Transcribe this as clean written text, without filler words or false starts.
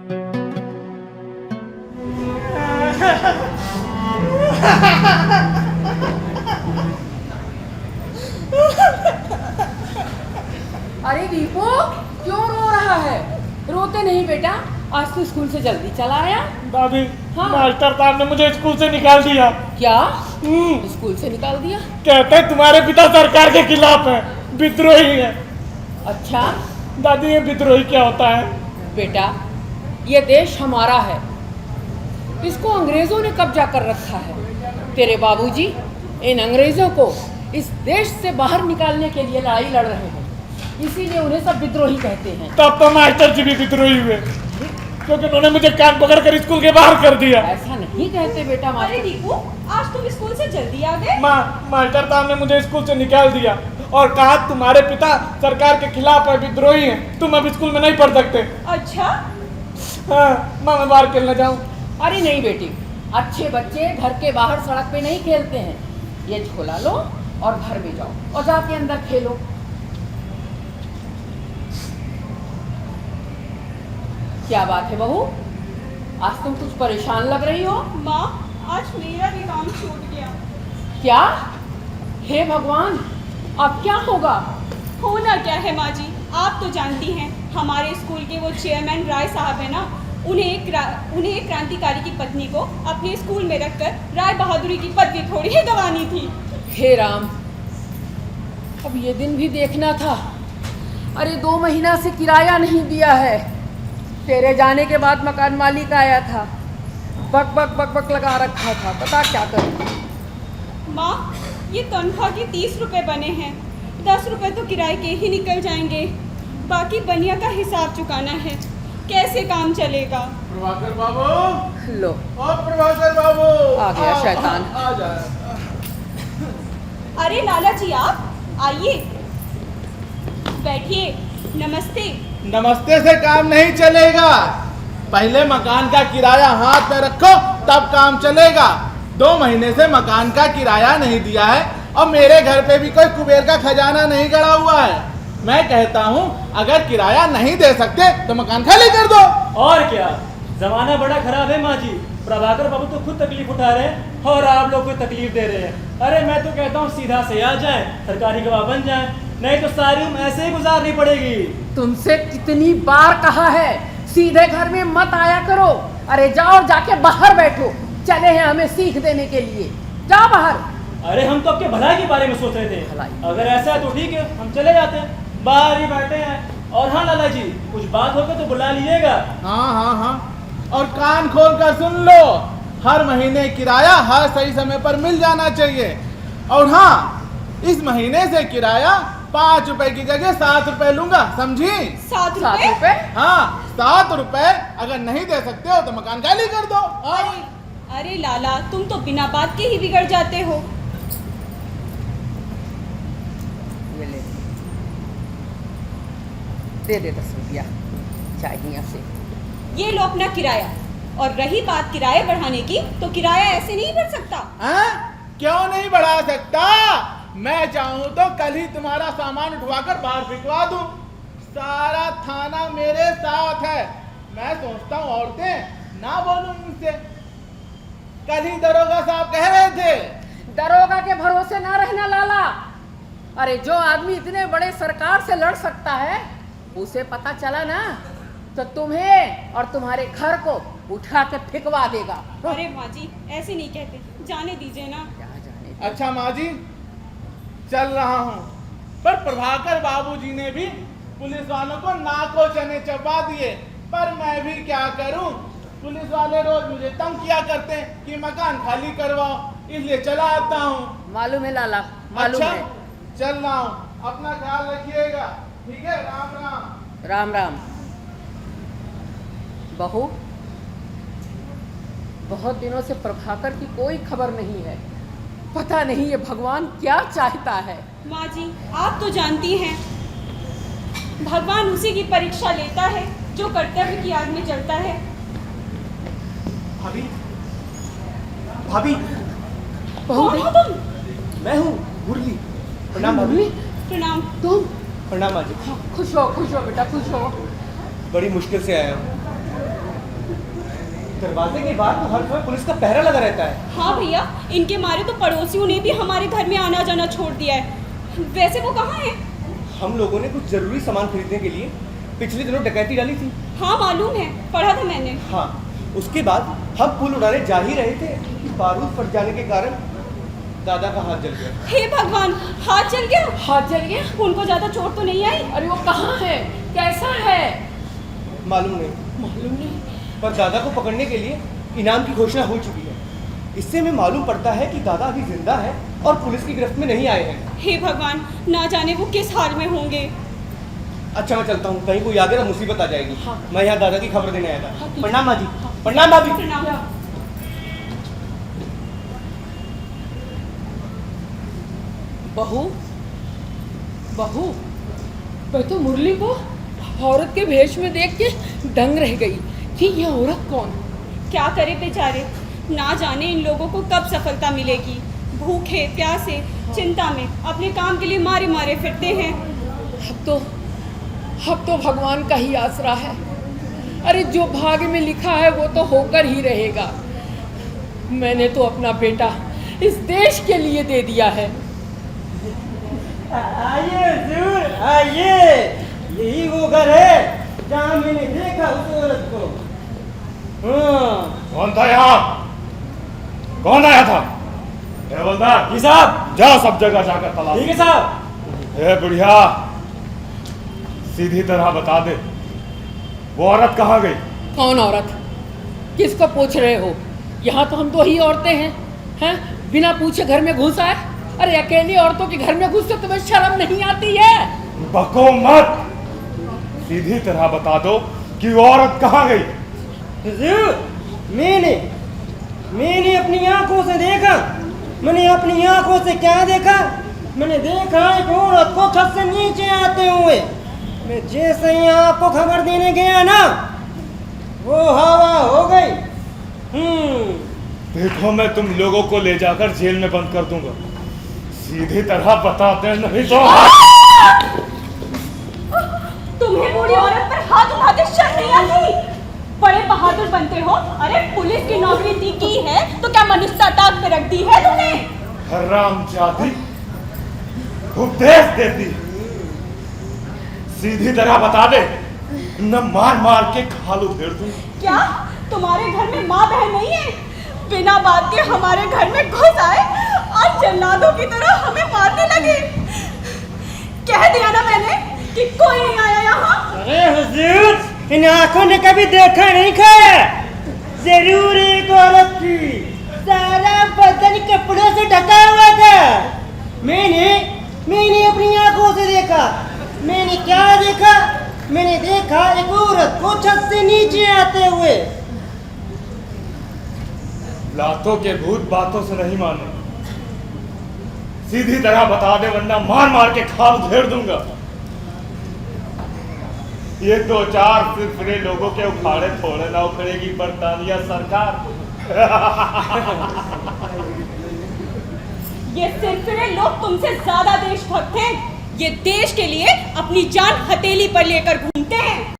अरे दीपू, क्यों रो रहा है? रोते नहीं बेटा, आज तो स्कूल से जल्दी चला आया। दादी, हाँ। मास्टर साहब ने मुझे स्कूल से निकाल दिया। क्या? स्कूल से निकाल दिया? कहते हैं तुम्हारे पिता सरकार के खिलाफ है, विद्रोही है। अच्छा दादी, ये विद्रोही क्या होता है? बेटा, ये देश हमारा है, इसको अंग्रेजों ने कब्जा कर रखा है। तेरे बाबूजी इन अंग्रेजों को इस देश से बाहर निकालने के लिए लड़ाई लड़ रहे हैं, इसीलिए उन्हें सब विद्रोही कहते हैं। तब तो मास्टर जी भी विद्रोही हुए, क्योंकि उन्होंने मुझे कान पकड़कर स्कूल के बाहर कर दिया। ऐसा नहीं कहते बेटा। अरे दीपू, आज तुम स्कूल से जल्दी आ गए? मास्टर साहब ने मुझे स्कूल से निकाल दिया और कहा तुम्हारे पिता सरकार के खिलाफ है, विद्रोही हैं, तुम अब स्कूल में नहीं पढ़ सकते। अच्छा। हाँ, मैं बाहर खेलने जाऊँ? अरे नहीं बेटी, अच्छे बच्चे घर के बाहर सड़क पे नहीं खेलते हैं। ये झोला लो और घर में जाओ और जाके अंदर खेलो। क्या बात है बहू, आज तुम कुछ परेशान लग रही हो? माँ, आज मेरा भी काम छूट गया। क्या? हे भगवान, अब क्या होगा? होना क्या है माँ जी, आप तो जानती हैं हमारे स्कूल के वो चेयरमैन राय साहब है ना, उन्हें एक क्रांतिकारी की पत्नी को अपने स्कूल में रखकर राय बहादुरी की पदवी थोड़ी ही गंवानी थी। हे राम, अब ये दिन भी देखना था। अरे 2 महीना से किराया नहीं दिया है। तेरे जाने के बाद मकान मालिक आया था, बक बक बक बक लगा रखा था, पता क्या करूं। माँ, ये तनख्वाह के 30 रुपए बने हैं, 10 रुपए तो किराए के ही निकल जाएंगे, बाकी बनिया का हिसाब चुकाना है। कैसे काम चलेगा? प्रभाकर बाबू, लो ओ प्रभाकर बाबू, आ गया शैतान। आ जा। अरे लाला जी, आप आइए, बैठिए। नमस्ते। नमस्ते से काम नहीं चलेगा, पहले मकान का किराया हाथ में रखो तब काम चलेगा। 2 महीने से मकान का किराया नहीं दिया है और मेरे घर पे भी कोई कुबेर का खजाना नहीं गड़ा हुआ है। मैं कहता हूँ अगर किराया नहीं दे सकते तो मकान खाली कर दो। और क्या, जमाना बड़ा खराब है माँ जी। प्रभाकर बाबू तो खुद तकलीफ उठा रहे हैं और आप लोग को तकलीफ दे रहे हैं। अरे मैं तो कहता हूँ सीधा से आ जाए, सरकारी गवाह बन जाए, नहीं तो सारी उम्र ऐसे ही गुजारनी पड़ेगी। तुमसे कितनी बार कहा है सीधे घर में मत आया करो। अरे जाओ, जाके बाहर बैठो, चले हैं हमें सीख देने के लिए। जाओ बाहर। अरे हम तो आपके भलाई के बारे में सोच रहे थे, अगर ऐसा है तो ठीक है, हम चले जाते हैं, बाहर ही बैठे हैं। और हाँ लाला जी, कुछ बात होगा तो बुला लीजिएगा। हाँ हाँ हाँ, और कान खोल कर सुन लो, हर महीने किराया हर सही समय पर मिल जाना चाहिए। और हाँ, इस महीने से किराया 5 रुपए की जगह 7 रुपए लूंगा, समझी? 7 7 रुपए? रुपए? हाँ, 7 रुपए। अगर नहीं दे सकते हो तो मकान खाली कर दो। अरे लाला, तुम तो बिना बात के ही बिगड़ जाते हो। ये ले, दे दे 10 रुपया चाहिए से। ये लो अपना किराया। और रही बात किराया बढ़ाने की, तो किराया ऐसे नहीं बढ़ सकता। हाँ? क्यों नहीं बढ़ा सकता? मैं चाहूँ तो कल ही तुम्हारा सामान उठवाकर बाहर फिकवा दूं। सारा थाना मेरे साथ है। मैं सोचता हूँ औरतें ना बोलूं इनसे। कल ही दरोगा साहब कह रहे थे। दरोगा के भरोसे ना रहना लाला। अरे जो आदमी इतने बड़े सरकार से लड़ सकता है, उसे पता चला ना तो तुम्हें और तुम्हारे घर को उठा के फिकवा देगा। अरे माँ जी, ऐसे नहीं कहते, जाने दीजिए ना। क्या जाने। अच्छा माँ जी, चल रहा हूँ, पर प्रभाकर बाबूजी ने भी पुलिस वालों को नाको चने चबा दिए। पर मैं भी क्या करूँ, पुलिस वाले रोज मुझे तंग किया करते हैं कि मकान खाली करवाओ, इसलिए चला आता हूँ। मालूम है लाला, मालूम अच्छा, है। चल रहा हूँ, अपना ख्याल रखिएगा, ठीक है? राम राम। राम राम। बहू, बहुत दिनों से प्रभाकर की कोई खबर नहीं है। पता नहीं ये भगवान क्या चाहता है। माँ जी, आप तो जानती हैं, भगवान उसी की परीक्षा लेता है जो कर्तव्य की आग में जलता है। भाभी, भाभी, बहू कौन हो देख, तुम? मैं हूँ मुरली। प्रणाम भाभी। प्रणाम। तुम प्रणाम माँ जी। खुश हो बेटा, खुश हो। बड़ी मुश्किल से आया हूँ। दरवाजे के बाहर तो हर समय पुलिस का पहरा लगा रहता है। हाँ भैया, इनके मारे तो पड़ोसियों ने भी हमारे घर में आना जाना छोड़ दिया है। वैसे वो कहाँ है? हम लोगों ने कुछ जरूरी सामान खरीदने के लिए पिछले दिनों डकैती डाली थी। हाँ मालूम है, पढ़ा था मैंने। हाँ, उसके बाद हम पुल उड़ाने जा ही रहे थे कि बारूद फट जाने के कारण दादा का हाथ जल गया। हे भगवान, हाथ जल गया? हाथ जल गया? उनको ज्यादा चोट तो नहीं आई? अरे वो कहाँ है, कैसा है? मालूम नहीं, मालूम नहीं। पर दादा को पकड़ने के लिए इनाम की घोषणा हो चुकी है। इससे हमें मालूम पड़ता है कि दादा अभी जिंदा है और पुलिस की गिरफ्त में नहीं आए हैं। हे भगवान, ना जाने वो किस हाल में होंगे। अच्छा, मैं चलता हूँ, कहीं कोई आगे ना मुसीबत आ जाएगी। हाँ। मैं यहाँ दादा की खबर देने आया था। हाँ, ठीक। प्रणाम माँ जी। प्रणाम भाभी। प्रणाम। बहू, बहू, मैं तो मुरली को औरत के भेष में देख के दंग रह गई कि ये औरत कौन? क्या करे बेचारे, ना जाने इन लोगों को कब सफलता मिलेगी। भूखे प्यासे चिंता में अपने काम के लिए मारे मारे फिरते हैं। अब तो भगवान का ही आसरा है। अरे जो भाग्य में लिखा है वो तो होकर ही रहेगा। मैंने तो अपना बेटा इस देश के लिए दे दिया है। आइए हुजूर, आइए। यही वो घर है जहाँ मैंने देखा उस औरत को। कौन था यहाँ? कौन आया था? हवलदार जी साहब। जाओ सब जगह जाकर तलाश। ठीक है साहब। ए बुढ़िया, सीधी तरह बता दे, वो औरत कहाँ गई? कौन औरत? किसको पूछ रहे हो? यहाँ तो हम दो ही औरतें हैं? बिना पूछे घर में घुस आए? अरे अकेली औरतों के घर में घुस के तुम्हें शर्म नहीं आती है? बको मत, सीधी तरह बता दो कि वो औरत कहाँ गई। हुजूर, मैंने अपनी आंखों से देखा। मैंने अपनी आंखों से क्या देखा? मैंने देखा एक औरत को छत से नीचे आते हुए। मैं जैसे ही आपको खबर देने गया ना, वो हवा हो गई। देखो, मैं तुम लोगों को ले जाकर जेल में बंद कर दूंगा। सीधी तरह बता दे, नहीं तो तुम्हें बूढ़ी औरत पर हाथ उठाते शर्म नहीं आती? बड़े बहादुर बनते हो। अरे पुलिस की नौकरी दी की है तो क्या मनुष्यता ताक पे रख दी है तुमने? हरामजादी, उपदेश देती। सीधी तरह बता दे, न मार मार के खाल उधेड़ दूं। क्या तुम्हारे घर में माँ बहन नहीं है? बिना बात के हमारे घर में घुस आए और जल्लादों की तरह हमें मारने लगे। कह दिया ना मैंने कि कोई नहीं आया यहाँ। अरे हुजूर, इन आंखों ने कभी देखा नहीं खाया। जरूर एक औरत थी, सारा बदन कपड़ों से ढका हुआ था। मैंने अपनी आंखों से देखा। मैंने क्या देखा? मैंने देखा एक औरत को छत से नीचे आते हुए। लातों के भूत बातों से नहीं माने। सीधी तरह बता दे, वरना मार मार के खाल उधेड़ दूंगा। ये दो चार सिरफिरे लोगों के उखाड़े थोड़े ना उखड़ेगी बरतानिया सरकार। ये सिरफिरे लोग तुमसे ज्यादा देशभक्त हैं। ये देश के लिए अपनी जान हथेली पर लेकर घूमते हैं।